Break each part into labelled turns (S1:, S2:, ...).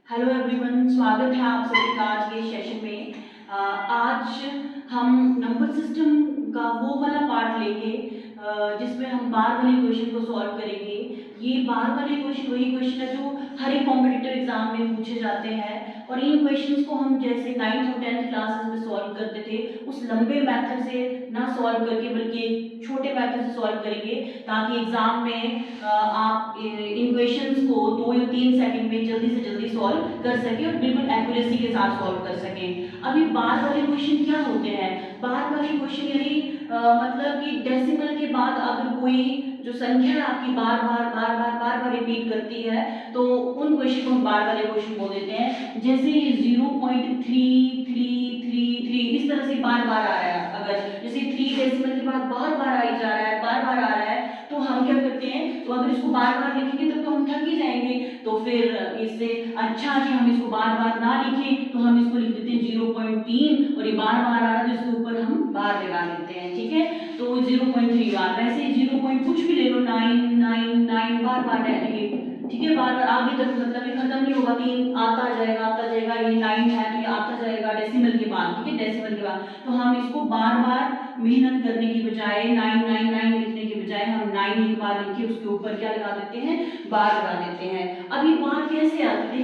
S1: Hello everyone, स्वागत है आप सभी का आज के सेशन में। आज हम नंबर सिस्टम का वो वाला पार्ट लेंगे जिसमें हम बार वाले क्वेश्चन को सॉल्व करेंगे। ये बार वाले क्वेश्चन वही क्वेश्चन है जो हर एक कॉम्पिटिटिव एग्जाम में पूछे जाते हैं और इन क्वेश्चंस को हम जैसे 9th और 10th क्लासेस में सॉल्व करते थे उस लंबे मेथड से ना सॉल्व करके बल्कि छोटे मेथड से सॉल्व करेंगे ताकि एग्जाम में आप इन क्वेश्चंस को 2 या 3 सेकंड में जल्दी से जल्दी सॉल्व कर सकें और बिल्कुल एक्यूरेसी के साथ सॉल्व कर सकें। अभी बार वाले क्वेश्चन क्या होते हैं? बार वाले क्वेश्चन यानी मतलब कि डेसिमल के बाद अगर कोई जो संख्या है आपकी बार बार रिपीट करती है तो उन क्वेश्चन को हम बार वाले क्वेश्चन बोल देते हैं। जैसे 0.3333 इस तरह से बार बार आ रहा है, अगर जैसे 3 डेसिमल के बाद बार बार आई जा रहा है, बार बार आ रहा है, तो हम क्या करते हैं, तो अगर इसको बार बार लिखेंगे तो हम थक ही जाएंगे। तो फिर इससे अच्छा कि हम इसको बार बार ना लिखें तो हम इसको लिख देते हैं 0.3 और ये बार बार आ रहा है तो इसके ऊपर हम बार लगा देते हैं। ठीक है, तो 0.3 बार, वैसे 0. कुछ भी ले लो, 9 बार बार रहेंगे। ठीक है, बार बार आगे तक मतलब ये खत्म नहीं होगा, 3 आता जाएगा, ये 9 है तो ये आता जाएगा डेसिमल के बाद। ठीक है, डेसिमल के बाद तो हम इसको बार बार मेहनत करने की बजाय 9 लिखने के बजाय हम 9 एक बार लिख के उसके ऊपर क्या लगा देते हैं, बार लगा देते हैं। अब ये बार कैसे आती है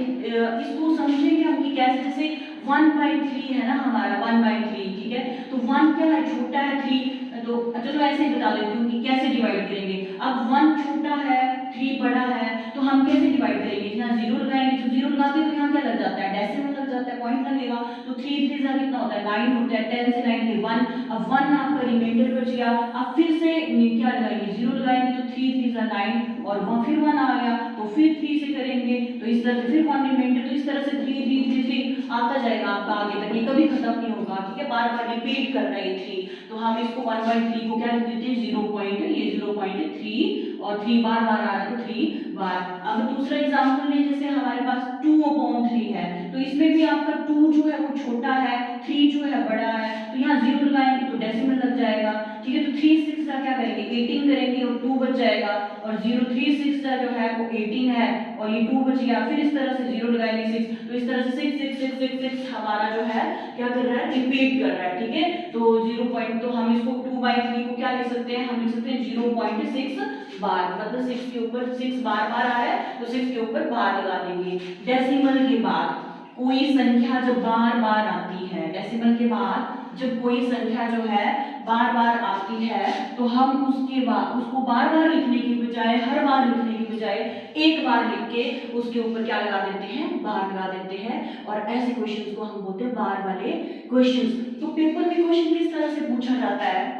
S1: इसको समझेंगे हम कि कैसे। जैसे 1/3 है ना हमारा, 1/3। ठीक है, तो 1 क्या है, छोटा है, 3 तो चलो ऐसे ही बता देती हूँ कि कैसे डिवाइड करेंगे। अब 1 छोटा है, 3 बड़ा है, तो हम कैसे डिवाइड करेंगे? यहाँ 0 लगाएंगे तो 0 लगाते हैं तो यहाँ क्या लग जाता है, डेसिमल लग जाता है, पॉइंट लगेगा। तो 3 3 जा कितना होता है, 9 होता है, 10 से 9 के 1। अब 1 आपका रिमाइंडर बच गया। अब फिर से क्या लगाएंगे, 0 लगाएंगे तो 3 3 जा 9 और वहाँ फिर 1 आ गया तो फिर 3 से करेंगे तो इस तरह से फिर 1 रिमाइंडर, तो इस तरह से 3 3 3 3 आता जाएगा आपका आगे तक, ये कभी खत्म नहीं होगा। ठीक है, बार बार रिपीट कर रहा है 3, तो हम इसको 1/3 को क्या लिख देते हैं, 0.3 और 3 बार बार आ रहा है तो 3 बार। अब दूसरा एग्जांपल लें, जैसे हमारे पास 2/3 है, तो इसमें भी आपका 2 जो है वो छोटा है, 3 जो है बड़ा है, तो यहाँ 0 लगाएंगे तो डेसिमल लग जाएगा। ठीक है, तो 3 6 का क्या करेंगे, 18 करेंगे और 2 बच जाएगा, और 0 3 6 का जो है वो 18 है और ये 2 बच गया। फिर इस तरह से 0 लगाएंगे 6, तो इस तरह से 6 6 6 6 6 हमारा जो है क्या कर रहा है, रिपीट कर रहा है। ठीक है, तो 0 पॉइंट, तो हम इसको 2/3 को क्या लिख सकते हैं, हम लिख सकते हैं 0.6 बार, मतलब 6 के ऊपर 6 बार बार आ रहा है तो 6 के ऊपर बार लगा देंगे। डेसिमल के बाद कोई संख्या जब बार बार आती है, डेसिमल के बाद जब कोई संख्या जो है बार बार आती है तो हम उसके बाद उसको बार बार लिखने की बजाय, हर बार लिखने की बजाय एक बार लिख के उसके ऊपर क्या लगा देते हैं, बार लगा देते हैं। और ऐसे क्वेश्चंस को हम बोलते हैं बार वाले क्वेश्चंस। तो पेपर में क्वेश्चन किस तरह से पूछा जाता है,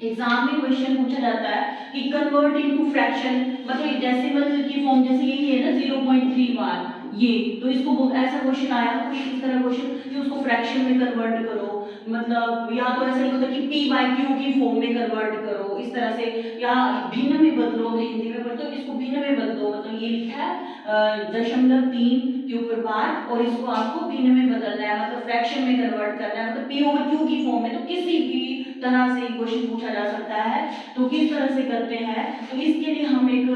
S1: एग्जाम में क्वेश्चन पूछा जाता है कि कन्वर्ट इनटू फ्रैक्शन, मतलब डेसिमल की फॉर्म जैसे यही है ना 0.3 बार, ये तो इसको ऐसा क्वेश्चन आया कोई इस तरह क्वेश्चन कि उसको फ्रैक्शन में कन्वर्ट करो, मतलब या तो ऐसा लिखो कि p/q की फॉर्म में कन्वर्ट करो इस तरह से, या भिन्न में बदलो, हिंदी में बदलो, इसको भिन्न में बदलो, मतलब ये लिखा है 0.3 के ऊपर बार और इसको आपको भिन्न में बदलना है, मतलब फ्रैक्शन में कन्वर्ट करना है, मतलब p/q की फॉर्म में। तो किसी भी तरह से क्वेश्चन पूछा जा सकता है, तो किस तरह से करते हैं, तो इसके लिए हम एक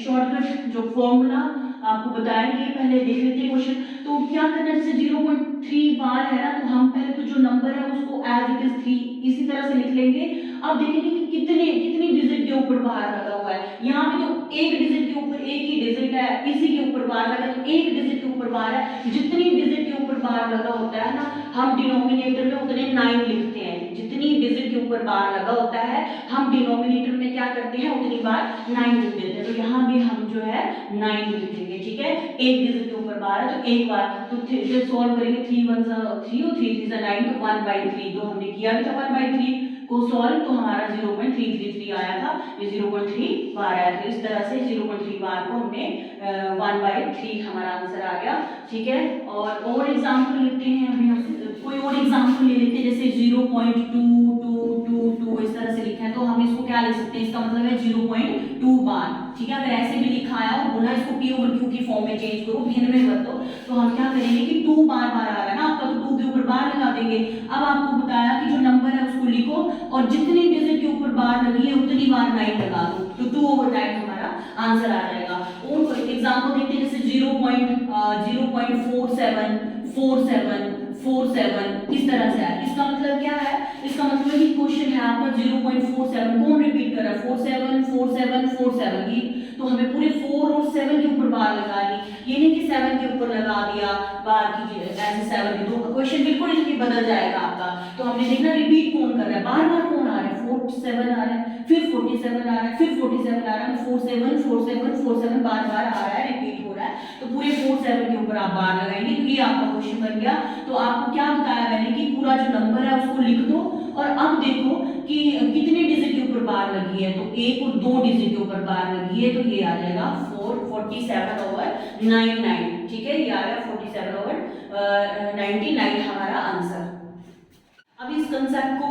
S1: शॉर्टकट जो फॉर्मूला आपको बताएंगे, पहले देख लेते हैं क्वेश्चन। तो क्या करना है, जैसे 0.3 बार है ना, तो हम पहले तो जो नंबर है उसको एज इट इज 3 इसी तरह से लिख लेंगे। अब देखेंगे कि कितनी डिजिट के ऊपर बार लगा हुआ है, यहाँ पे तो एक डिजिट के ऊपर एक ही डिजिट है, इसी के ऊपर बार लगा, तो एक डिजिट के ऊपर बार है, जितनी डिजिट के ऊपर बार लगा होता है ना, हम डिनोमिनेटर में उतने 9 लिखते हैं, जितनी डिजिट के ऊपर बार लगा होता है हम डिनोमिनेटर में क्या करते हैं, उतनी बार 9 लिख देते हैं। तो यहाँ भी हम जो है 9 लिख देंगे। ठीक है, एक डिजिट के ऊपर बार है तो एक बार, तो फिर सॉल्व करेंगे, 3 1 3 और 3 3 9, तो 1/3 तो हमने किया भी था 1/3 को सॉल्व, तो हमारा 0.333 आया था, ये 0.3 बार आया था। इस तरह से 0.3 बार को हमने 1/3 हमारा आंसर आ गया। ठीक है, और एग्जांपल लेते हैं, अभी हम कोई और एग्जांपल ले लेते हैं, जैसे 0.2222 इस तरह से लिखा है, तो हम इसको क्या लिख सकते हैं, इसका मतलब है 0.2 बार। ठीक है, अगर ऐसे भी लिखा है और बोला इसको p/q की फॉर्म में चेंज करो, भिन्न में बदलो, तो हम क्या करेंगे कि 2 बार बार आ रहा है ना आपका, तो 2 के ऊपर बार लगा देंगे। अब आपको बताया कि जो नंबर है उसको लिखो और जितनी डिजिट के ऊपर बार लगी है उतनी बार 9 लगा दो, तो 2/9 हमारा आंसर आ जाएगा। और एग्जाम्पल देखते हैं, जैसे 0.47 इस तरह से है। इसका मतलब क्या है, इसका मतलब ये क्वेश्चन है आपका 0.47 कौन रिपीट कर रहा है, 47 47 47 ये, तो हमें पूरे 4 और 7 के ऊपर बार लगा ली, ये नहीं कि 7 के ऊपर लगा दिया बार की ऐसे 7 के, तो क्वेश्चन बिल्कुल इसलिए बदल जाएगा आपका। तो हमने देखना रिपीट कौन कर रहा है, बार बार कौन आ रहा है, 47 आ रहा है, फिर 47 आ रहा है, फिर 47 आ रहा है, 47 47 47 बार बार आ रहा है, रिपीट हो रहा है, तो पूरे 47 के ऊपर आप बार लगाएंगे, तो ये आपका क्वेश्चन बन गया। तो आपको क्या बताया मैंने कि पूरा जो नंबर है उसको लिख दो, और अब देखो कि कितने डिजिट के ऊपर बार लगी है, तो 1 और 2 डिजिट के ऊपर बार लगी है, तो ये आ जाएगा 47/99, ठीक है, ये आ रहा है 47/99 हमारा आंसर। अब इस कंसेप्ट को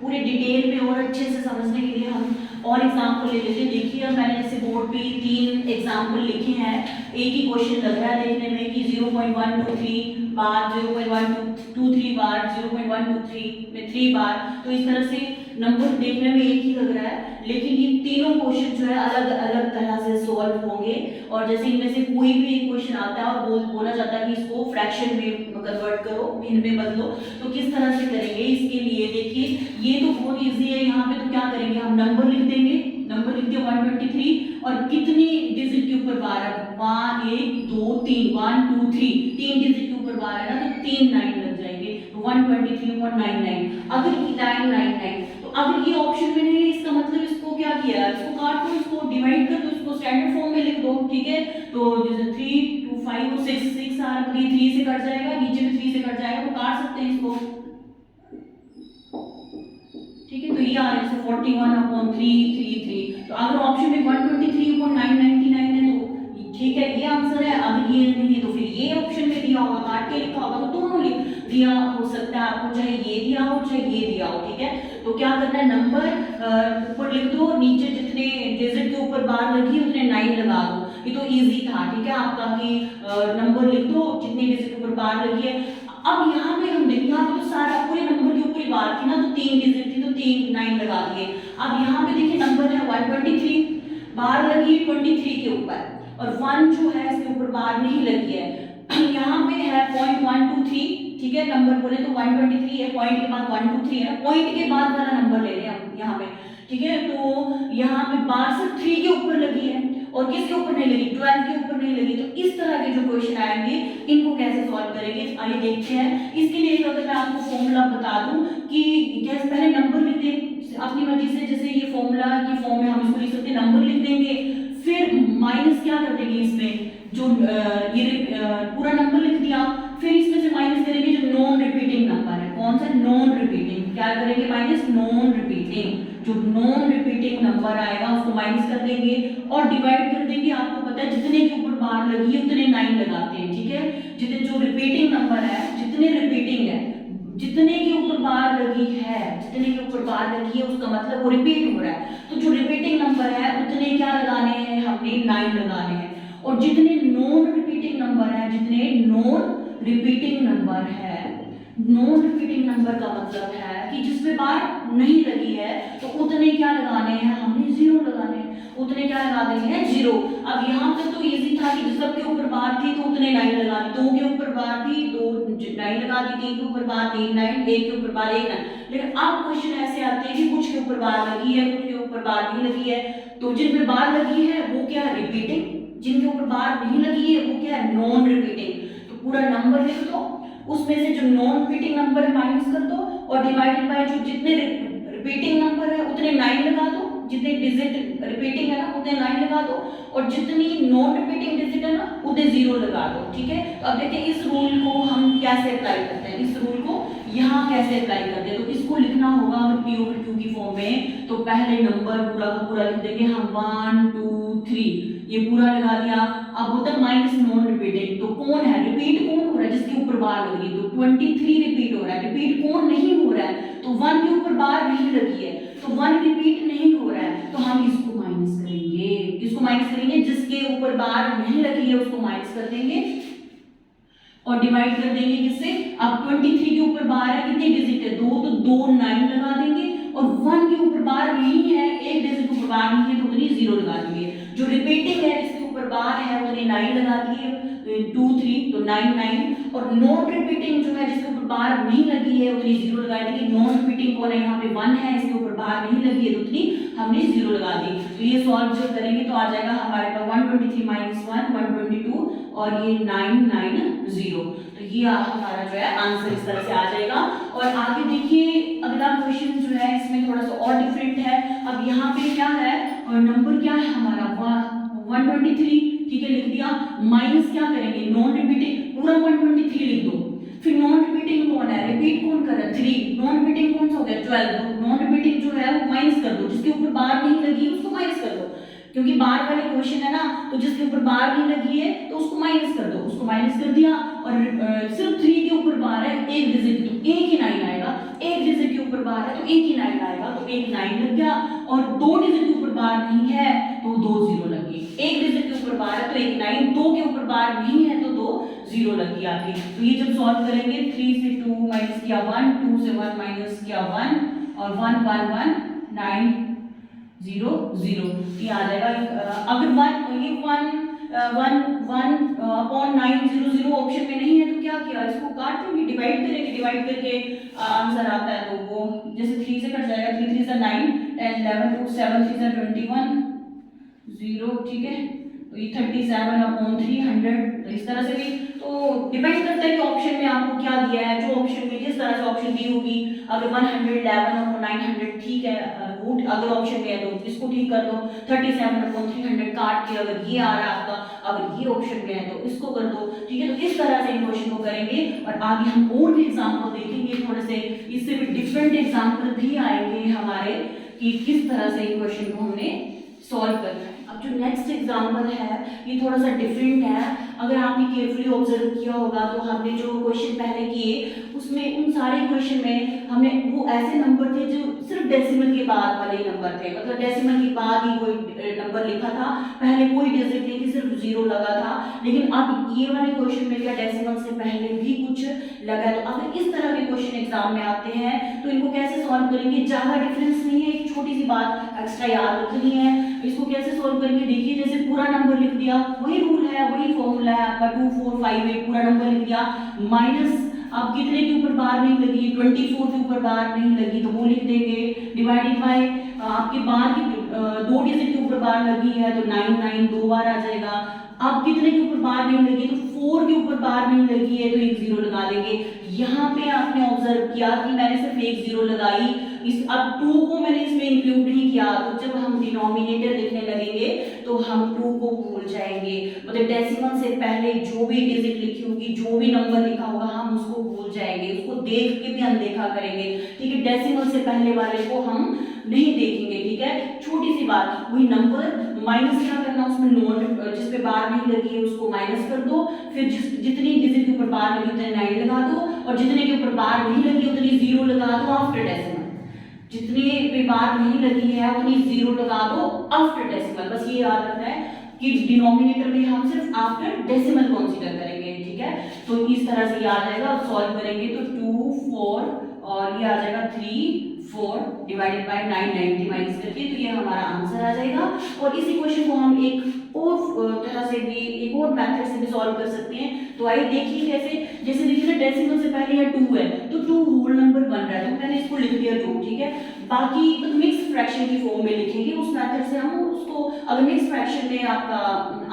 S1: पूरे डिटेल में और अच्छे से समझने के लिए हम और एग्जाम्पल ले लेते हैं। देखिए अब मैंने जैसे बोर्ड पे 3 एग्जाम्पल लिखे हैं, एक ही क्वेश्चन लग रहा है देखने में कि 0.123 बार, 0.123 बार, 0.123 में 3 बार, तो इस तरह से नंबर देखने में एक ही लग रहा है, लेकिन ये तीनों क्वेश्चन जो है अलग अलग तरह से सॉल्व होंगे। और जैसे इनमें से कोई भी एक क्वेश्चन आता है और बोला जाता है कि इसको फ्रैक्शन में कन्वर्ट करो, भिन्न में बदलो, तो किस तरह से करेंगे, इसके लिए देखिए ये तो बहुत इजी है। यहाँ पे तो क्या करेंगे, हम नंबर लिख देंगे, नंबर लिख दिया 123, और कितनी डिजिट के ऊपर बार है, 1 2 3 1 2 3 3 डिजिट के ऊपर बार है ना, तो 3 9 लग जाएंगे, तो 123/99। अगर 999, तो अगर ये ऑप्शन में नहीं है, इसका मतलब इसको क्या किया, इसको काट दो, इसको डिवाइड कर दो, इसको स्टैंडर्ड फॉर्म में लिख दो, ठीक है। तो जैसे 3 2 5 और 6 6 आ रहा है, ये 3 से कट जाएगा, नीचे में 3 से कट जाएगा, तो काट सकते हैं इसको, ठीक है। तो ये आ रहा है 41/333, तो अगर ऑप्शन में 123/999 है तो ठीक है, ये आंसर है। अगर ये नहीं है तो फिर ये ऑप्शन में दिया होगा, काट के लिखा होगा, तो दोनों दिया हो सकता है आपको, चाहे ये दिया हो चाहे ये दिया हो, ठीक है। तो क्या करना है, नंबर ऊपर लिख दो, नीचे जितने डिजिट के ऊपर बार लगी उतने 9 लगा दो, ये तो इजी था, ठीक है आपका, कि नंबर लिख दो जितने डिजिट के ऊपर बार लगी है। अब यहाँ पे हम देखिए, यहाँ पे तो सारा पूरे नंबर के ऊपर बार थी ना, तो 3 डिजिट थी, तो 3 9 लगा दिए। अब यहाँ पे देखिए नंबर है 123, बार लगी है 23 के ऊपर, और 1 जो है इसके ऊपर बार नहीं लगी है। यहाँ पे है 0.123, ठीक है, नंबर बोले तो 123 है, पॉइंट के बाद 123 है, पॉइंट के बाद वाला नंबर ले रहे हैं हम यहाँ पे, ठीक है। तो यहाँ पे बार सिर्फ 3 के ऊपर लगी है, और किसके ऊपर नहीं लगी, 12 के ऊपर नहीं लगी। तो इस तरह के जो क्वेश्चन आएंगे इनको कैसे सॉल्व करेंगे, आइए देखते हैं। इसके लिए अगर मैं आपको फॉर्मूला बता दूं कि कैसे, पहले नंबर लिख दें अपनी मर्जी से, जैसे ये फॉर्मूला की फॉर्म में हम इसको लिख सकते हैं, नंबर लिख देंगे, फिर माइनस क्या कर देंगे, इसमें जो ये पूरा नंबर लिख दिया, फिर इसमें से माइनस करेंगे जो नॉन रिपीटिंग नंबर है, कौन सा, नॉन रिपीटिंग, क्या करेंगे माइनस, नॉन रिपीटिंग, जो नॉन रिपीटिंग नंबर आएगा उसको माइनस कर देंगे, और डिवाइड कर देंगे। आपको पता है जितने के ऊपर बार लगी है उतने 9 लगाते हैं, ठीक है। जितने जो रिपीटिंग नंबर है, जितने रिपीटिंग है, जितने के ऊपर बार लगी है, जितने के ऊपर बार लगी है उसका मतलब वो रिपीट हो रहा है, तो जो रिपीटिंग नंबर है उतने क्या लगाने हैं, हमने 9 लगाने हैं। और जितने नॉन रिपीटिंग नंबर है, जितने नॉन रिपीटिंग नंबर है, नॉन रिपीटिंग नंबर का मतलब है कि जिसमें बार नहीं लगी है, तो उतने क्या लगाने हैं, हमने 0 लगाने हैं, उतने क्या लगा देंगे हैं, 0। अब यहाँ पे तो इजी था कि सबके ऊपर बार थी तो उतने 9 लगा दी, 2 के ऊपर बार थी 2 9 लगा दी, 3 के ऊपर बार 3 9, 1 के ऊपर बार 1 9। लेकिन अब क्वेश्चन ऐसे आते हैं कि कुछ के ऊपर बार लगी है, कुछ के ऊपर बार नहीं लगी है, तो जिन पे बार लगी है वो क्या है, रिपीटिंग, जिनके ऊपर बार नहीं लगी है वो क्या है, नॉन रिपीटिंग। तो पूरा नंबर लिख दो, उसमें से जो नॉन रिपीटिंग नंबर है माइनस कर दो, और डिवाइडेड बाय जो जितने रिपीटिंग नंबर है उतने 9 लगा दो, जितने डिजिट रिपीटिंग है ना उतने 9 लगा दो, और जितनी नॉन रिपीटिंग डिजिट है ना उतने 0 लगा दो, ठीक है। तो अब देखिए इस रूल को हम कैसे अप्लाई करते हैं, इस रूल को यहाँ कैसे अप्लाई करते हैं। तो इसको लिखना होगा अगर P over Q की फॉर्म में, तो पहले नंबर पूरा का पूरा लिख देंगे हम, 1 2 3, ये पूरा लगा दिया। अब होता है माइनस नॉन रिपीटिंग, तो कौन है, रिपीट कौन हो रहा है, जिसके ऊपर बार लगी, तो 23 रिपीट हो रहा है, रिपीट कौन नहीं हो रहा है, तो 1 के ऊपर बार नहीं लगी है, तो 1 रिपीट नहीं हो रहा है, तो हम इसको माइनस करेंगे, किसको माइनस करेंगे, जिसके ऊपर बार नहीं लगी है उसको माइनस कर देंगे, और डिवाइड कर देंगे किससे, अब 23 के ऊपर बार है, कितने डिजिट है, 2, तो 2 9 लगा देंगे, और 1 के ऊपर बार नहीं है, एक डिजिट के ऊपर बार नहीं है, तो उतनी 0 लगा देंगे। जो रिपीटिंग है जिसके ऊपर बार है उन्हें 9 लगा दिए, 2 3 तो 9 9, और नॉन रिपीटिंग जो है जिसके ऊपर बार नहीं लगी है उतनी 0 लगा देंगे। नॉन रिपीटिंग कौन है, यहाँ पे 1 है, इसके ऊपर बार नहीं लगी है तो उतनी हमने 0 लगा दी। तो ये सॉल्व जो करेंगे तो आ जाएगा हमारे पास 123 माइनस 1 122 और ये 990। तो ये हमारा जो है आंसर इस तरह से आ जाएगा। और आगे देखिए अगला क्वेश्चन जो है इसमें थोड़ा सा और डिफरेंट है। अब यहाँ पे क्या है और नंबर क्या है हमारा 123, ठीक है, लिख दिया। माइनस क्या करेंगे, नॉन रिपीटिंग पूरा 123 लिख दो, फिर नॉन रिपीटिंग कौन है, रिपीट कौन कर रहा है 3, नॉन रिपीटिंग कौन सा हो गया 12, तो नॉन रिपीटिंग जो है वो माइनस कर दो, जिसके ऊपर बार नहीं लगी उसको माइनस कर दो, क्योंकि बार वाले क्वेश्चन है ना, तो जिसके ऊपर बार नहीं लगी है तो उसको माइनस कर दो, उसको माइनस कर दिया। और सिर्फ 3 के ऊपर बार है, एक डिजिट तो एक ही 9 आएगा, एक डिजिट के ऊपर बार है तो एक ही 9 आएगा, तो एक 9 लग गया। और 2 डिजिट के ऊपर बार नहीं है तो 2 0 लग गई, एक डिजिट के ऊपर बार है तो एक 9, 2 के ऊपर बार नहीं है तो 2 0 लगी आपकी। तो ये जब सॉल्व करेंगे 3 से 2 माइनस किया 1, 2 से 1 माइनस किया 1 और 1 1 1 9 0 0, ये आ जाएगा। अगर 1 अपॉन 9 0 0 ऑप्शन में नहीं है तो क्या किया, इसको काट देंगे, डिवाइड करेंगे, डिवाइड करके आंसर आता है तो वो जैसे 3 से कट जाएगा, 3 3 से 9 10 11 2 7 3 से 21 0, ठीक है, तो ये 37 अपॉन 300। तो इस तरह से भी तो डिपेंड करता है कि ऑप्शन में आपको क्या दिया है, जो ऑप्शन में जिस तरह से ऑप्शन दी होगी। अगर 111 अपॉन 900 ठीक है, वो अगर ऑप्शन में है तो इसको ठीक कर दो, 37 अपॉन 300 काट के अगर ये आ रहा है आपका, अगर ये ऑप्शन में है तो इसको कर दो, ठीक है। तो इस तरह से इन क्वेश्चन को करेंगे और आगे हम और भी एग्जाम्पल देखेंगे, थोड़े से इससे भी डिफरेंट एग्जाम्पल भी आएंगे हमारे कि किस तरह से इन क्वेश्चन को हमने सॉल्व करना है। अब जो नेक्स्ट एग्जाम्पल है ये थोड़ा सा डिफरेंट है। अगर आपने केयरफुली ऑब्जर्व किया होगा तो हमने जो क्वेश्चन पहले किए उसमें उन सारे क्वेश्चन में हमने वो ऐसे नंबर थे जो सिर्फ डेसिमल के बाद वाले नंबर थे, मतलब डेसिमल के बाद ही कोई नंबर लिखा था, पहले कोई डिजिट नहीं थी, सिर्फ 0 लगा था। लेकिन अब ये वाले क्वेश्चन में क्या डेसिमल से पहले भी कुछ लगा, तो अगर इस तरह के क्वेश्चन एग्जाम में आते हैं तो इनको कैसे सॉल्व करेंगे, ज्यादा डिफरेंस नहीं है, एक छोटी सी बात एक्स्ट्रा याद रखनी है। इसको कैसे सॉल्व करेंगे, देखिए जैसे पूरा नंबर लिख दिया, वही रूल है, वही फॉर्मूला है आपका 2 4 5 8, पूरा नंबर लिख दिया, माइनस अब कितने के ऊपर बार नहीं लगी, 24 के ऊपर बार नहीं लगी तो वो लिख देंगे, डिवाइडेड बाय आपके बार की 2 डिजिट के ऊपर बार लगी है तो 9 9 2 बार आ जाएगा। अब कितने के ऊपर बार नहीं लगी तो 4 के ऊपर बार नहीं लगी है तो एक 0 लगा देंगे। यहाँ पे आपने ऑब्जर्व किया कि मैंने सिर्फ एक 0 लगाई, इस अब 2 को मैंने इसमें इंक्लूड नहीं किया, तो जब हम डिनोमिनेटर लिखने लगेंगे तो हम 2 को भूल जाएंगे, मतलब डेसिमल से पहले जो भी डिजिट लिखी होगी, जो भी नंबर लिखा होगा हम उसको भूल जाएंगे, उसको देख के भी अनदेखा करेंगे, ठीक है। डेसिमल से पहले वाले को हम नहीं देखेंगे, ठीक है। छोटी सी बात, वही नंबर माइनस क्या करना, उसमें नोट जिस पे बार नहीं लगी है उसको माइनस कर दो, फिर जितनी डिजिट के ऊपर बार लगी उतने 9 लगा दो, और जितने के ऊपर बार नहीं लगी उतनी 0 लगा दो आफ्टर डेसिमल, जितने पे बार नहीं लगी है उतनी 0 लगा दो आफ्टर डेसिमल। बस ये याद रखना है कि डिनोमिनेटर में हम सिर्फ आफ्टर डेसिमल कंसीडर करेंगे, ठीक है। तो इस तरह से याद आएगा, सॉल्व करेंगे तो 2 4 और ये आ जाएगा 3 4 डिवाइडेड बाय 990 माइनस करके, तो ये हमारा आंसर आ जाएगा। और इसी क्वेश्चन को हम एक और तरह से भी, एक और मेथड से भी सॉल्व कर सकते हैं। तो आइए देखिए कैसे, जैसे देखिए ना डेसिमल से पहले यहाँ 2 है तो 2 होल नंबर बन रहा है तो मैंने इसको लिख दिया 2, ठीक है। बाकी तो मिक्स फ्रैक्शन की फॉर्म में लिखेंगे, उस मेथड से हम उसको, अगर मिक्स फ्रैक्शन में आपका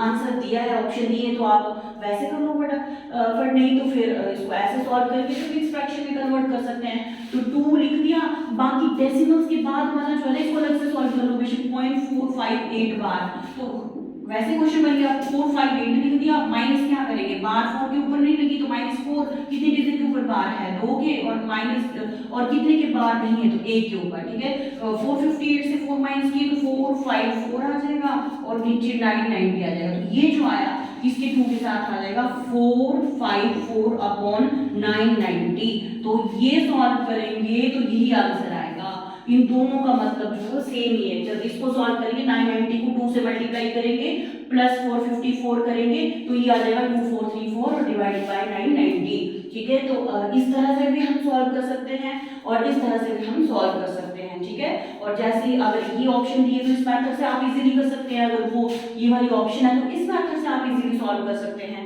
S1: आंसर दिया है, ऑप्शन दिए है तो आप वैसे कर लो फटाफट, नहीं तो फिर इसको ऐसे सॉल्व करके तो मिक्स फ्रैक्शन में कन्वर्ट कर सकते हैं। तो 2 लिख दिया, बाकी डेसिमल्स के बाद वाला जो है इसको अलग से सॉल्व कर लो, बेशक 0.458 बार, तो वैसे क्वेश्चन बन गया 458 लिख दिया, माइनस क्या करेंगे, बार 4 के ऊपर नहीं लगी तो -4, कितने डिजिट के ऊपर बार है 2 के, और माइनस और कितने के बार नहीं है तो 1 के ऊपर, ठीक है। 458 से 4 माइनस किए तो 454 आ जाएगा और नीचे 990 आ जाएगा, तो ये जो आया इसके 2 के साथ आ जाएगा 454 अपॉन 990। तो ये सॉल्व करेंगे तो यही आंसर आएगा। इन दोनों का मतलब जो है सेम ही है। जब इसको सॉल्व करेंगे 990 को 2 से मल्टीप्लाई करेंगे प्लस 454 करेंगे तो ये आ जाएगा 2434 और डिवाइडेड बाय 990, ठीक है। तो इस तरह से भी हम सॉल्व कर सकते हैं और इस तरह से भी हम सॉल्व कर सकते हैं। हैं, ठीक है। और जैसे अगर ये ऑप्शन दिए तो इस मेथड से आप इजीली कर सकते हैं, अगर वो ये वाली ऑप्शन है तो इस मेथड से आप इजीली सॉल्व कर सकते हैं।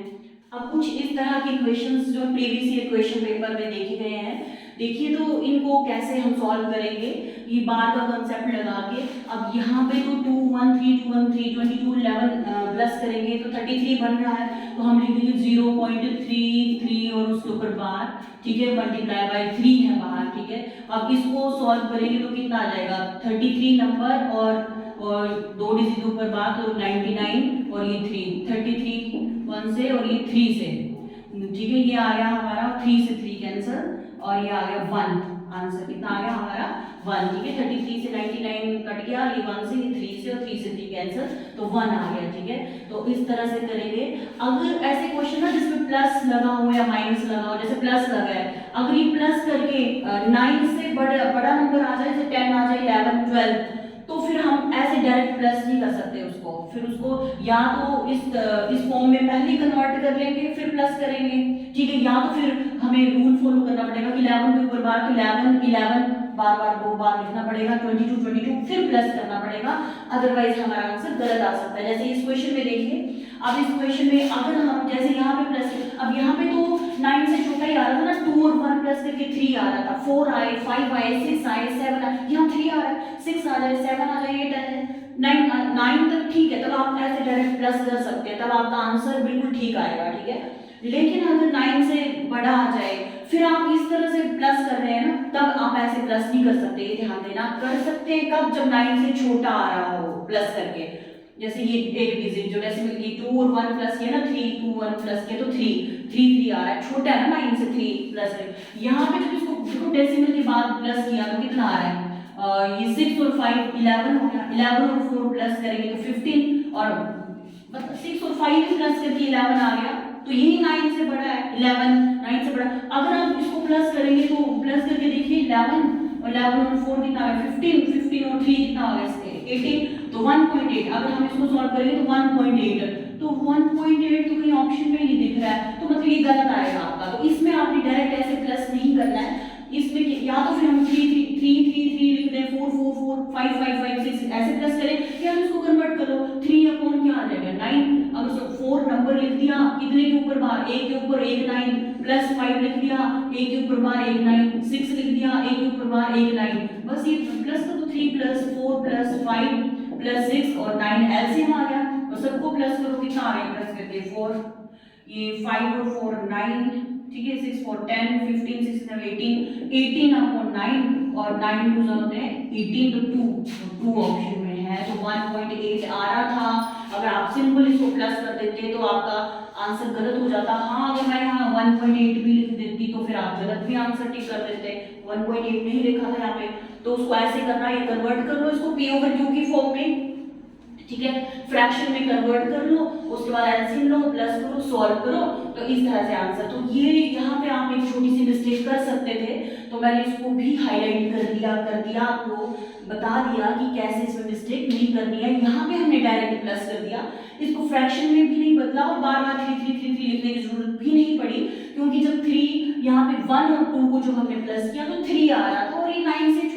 S1: अब कुछ इस तरह के क्वेश्चंस जो प्रीवियस ईयर क्वेश्चन पेपर में देखे गए हैं, देखिए तो इनको कैसे हम सॉल्व करेंगे, ये बार का कंसेप्ट लगा के। अब यहाँ पे तो 2 1 3 2 1 3 22 11 प्लस करेंगे तो 33 बन रहा है, तो हम लिख देंगे 0.33 और उसके ऊपर बार, ठीक है, मल्टीप्लाई बाय 3 है बाहर, ठीक है। अब इसको सॉल्व करेंगे तो कितना आ जाएगा, 33 नंबर और 2 डिजिट ऊपर बार तो 99 और ये 3, 33 1 से और ये 3 से, ठीक है। ये आ गया हमारा 3 से 3 कैंसिल और ये आ गया 1, आंसर कितना आ गया हमारा 1, ठीक है। 33 से 99 कट गया, ये 1 से, ये 3 से और 3 से 3 कैंसिल, तो 1 आ गया, ठीक है। तो इस तरह से करेंगे। अगर ऐसे क्वेश्चन ना जिसमें प्लस लगा हो या माइनस लगा हो, जैसे प्लस लगा है, अगर ये प्लस करके 9 से बड़ा नंबर आ जाए, जैसे 10 आ जाए, 11 12, तो फिर हम ऐसे डायरेक्ट प्लस नहीं कर सकते उसको, फिर उसको या तो इस फॉर्म में पहले कन्वर्ट कर लेंगे फिर प्लस करेंगे, ठीक है। या तो फिर हमें रूल फॉलो करना पड़ेगा कि 11 के ऊपर बार तो 11 बार बार 2 बार लिखना पड़ेगा, 22 फिर प्लस करना पड़ेगा, अदरवाइज हमारा आंसर गलत आ सकता है। जैसे इस क्वेश्चन में देखिए, अब इस क्वेश्चन में अगर हम जैसे यहाँ पे प्लस, अब यहाँ पे तो 9 से छोटा ही आ रहा था ना, 2 और 1 प्लस करके 3 आ रहा था, 4 आए, 5 आए, 6 आए, 7 आए, यहाँ 3 आ रहा है, 6 आ जाए, 7 आ जाए, 8 आ जाए, 9 तक ठीक है, तब आप ऐसे डायरेक्ट प्लस कर सकते हैं, तब आपका आंसर बिल्कुल ठीक आएगा, ठीक है। लेकिन अगर 9 से बड़ा आ जाए, फिर आप इस तरह से प्लस कर रहे हैं ना, तब आप ऐसे प्लस नहीं कर सकते, ये ध्यान देना। कर सकते हैं कब, जब 9 से छोटा आ रहा हो प्लस करके, जैसे ये एक डिजिट जो जैसे ये 2 और 1 प्लस किया ना, 3 2 1 प्लस किया तो 3 आ रहा है, छोटा है ना 9 से 3 प्लस है। यहाँ पे जब इसको डेसिमल के बाद प्लस किया तो कितना आ रहा है, ये 6 और 5 11 हो गया, 11 और 4 प्लस करेंगे तो 15, और मतलब 6 और 5 प्लस करके 11 आ गया, तो यही 9 से बड़ा है, 11 9 से बड़ा। अगर आप इसको प्लस करेंगे तो प्लस करके देखिए 11 और 4 कितना है, 15 और 3 कितना आ गया, 18, तो 1.8। अगर हम इसको सॉल्व करेंगे तो 1.8, तो 1.8 तो कहीं ऑप्शन में ही नहीं दिख रहा है, तो मतलब ये गलत आएगा आपका। तो इसमें आपने डायरेक्ट ऐसे प्लस नहीं करना है, इसमें या तो फिर हम 3 लिख दें, 4 4 4 5 5 5 6 ऐसे प्लस करें, या तो इसको कन्वर्ट करो, 3 अपॉन क्या आ जाएगा 9। अगर 4 नंबर लिख दिया, कितने के ऊपर बार, 1 के ऊपर 1 9, प्लस 5 लिख दिया, 1 के ऊपर बार 1 9, 6 लिख दिया, 1 के ऊपर बार 1 9, बस ये प्लस का तो 3 प्लस 4 प्लस 5 प्लस 6 और 9 एलसीएम आ गया, और सबको प्लस करो, कितना आ गया प्लस करके 4, ये 5 और 4 9, ठीक है, 6 4 10 15 16 18 अपॉन 9, और 9 2 होते हैं 18, तो 2 ऑप्शन में है, तो 1.8 आ रहा था। अगर आप सिंपल इसको प्लस कर देते तो आपका आंसर गलत हो जाता। हाँ, अगर मैं यहाँ 1.8 भी लिख देती तो फिर आप गलत भी आंसर टिक कर देते, 1.8 नहीं लिखा था यहाँ पे, तो उसको ऐसे करना है, कन्वर्ट कर लो इसको पी ओवर क्यू की फॉर्म में, ठीक है, फ्रैक्शन में कन्वर्ट कर लो, उसके बाद एलसीएम लो, प्लस करो, सॉल्व करो, तो इस तरह से आंसर। तो ये यहाँ पे आप एक छोटी सी मिस्टेक कर सकते थे, तो मैंने इसको भी हाईलाइट कर दिया, आपको बता दिया कि कैसे इसमें मिस्टेक नहीं करनी है। यहाँ पे हमने डायरेक्ट प्लस कर दिया, इसको फ्रैक्शन में भी नहीं बदला, और बार बार 3 3 3 3 लिखने की जरूरत भी नहीं पड़ी, क्योंकि जब 3 यहाँ पे 1 और 2 को जो हमने प्लस किया तो 3 आ रहा था, और ये 9 से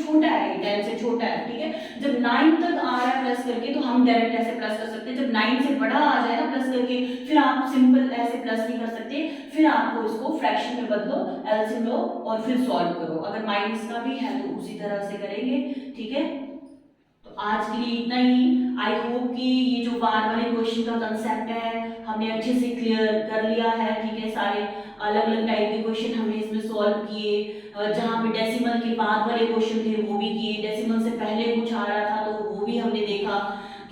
S1: छोटा है, 10 से छोटा है, ठीक है। जब 9 तक आ रहा है प्लस करके तो हम डायरेक्ट ऐसे प्लस कर सकते हैं, जब 9 से बड़ा आ जाए ना प्लस करके, फिर आप सिंपल ऐसे प्लस नहीं कर सकते, फिर आपको इसको फ्रैक्शन में बदलो, एलसीएम लो और फिर सॉल्व करो। अगर माइनस का भी है तो उसी तरह से करेंगे, ठीक है। तो आज के लिए इतना ही। आई होप कि ये जो बार वाले क्वेश्चन का कंसेप्ट है हमने अच्छे से क्लियर कर लिया है, ठीक है। सारे अलग अलग टाइप के क्वेश्चन हमने इसमें सॉल्व किए, जहाँ पे डेसिमल के बाद वाले क्वेश्चन थे वो भी किए, डेसिमल से पहले कुछ आ रहा था तो वो भी हमने देखा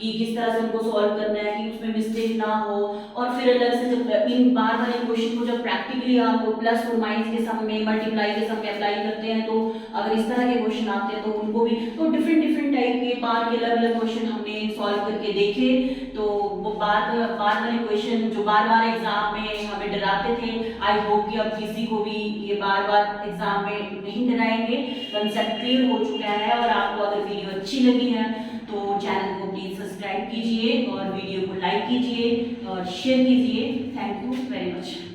S1: कि किस तरह से उनको सॉल्व करना है कि उसमें मिस्टेक ना हो। और फिर अलग से जब इन बार वाले क्वेश्चन को जब प्रैक्टिकली आप प्लस और माइनस के सम में, मल्टीप्लाई के सम में अप्लाई करते हैं, तो अगर इस तरह के क्वेश्चन आते हैं तो उनको भी, तो डिफरेंट टाइप के बार के अलग अलग क्वेश्चन हमने सॉल्व करके देखे। तो वो बार वाले क्वेश्चन जो बार एग्जाम में हमें डराते थे, आई होप कि अब किसी को भी ये बार एग्जाम में नहीं डराएंगे, कंसेप्ट क्लियर हो चुका है। और आपको अगर वीडियो अच्छी लगी है तो चैनल को प्लीज सब्सक्राइब कीजिए और वीडियो को लाइक कीजिए और शेयर कीजिए। Thank you very much.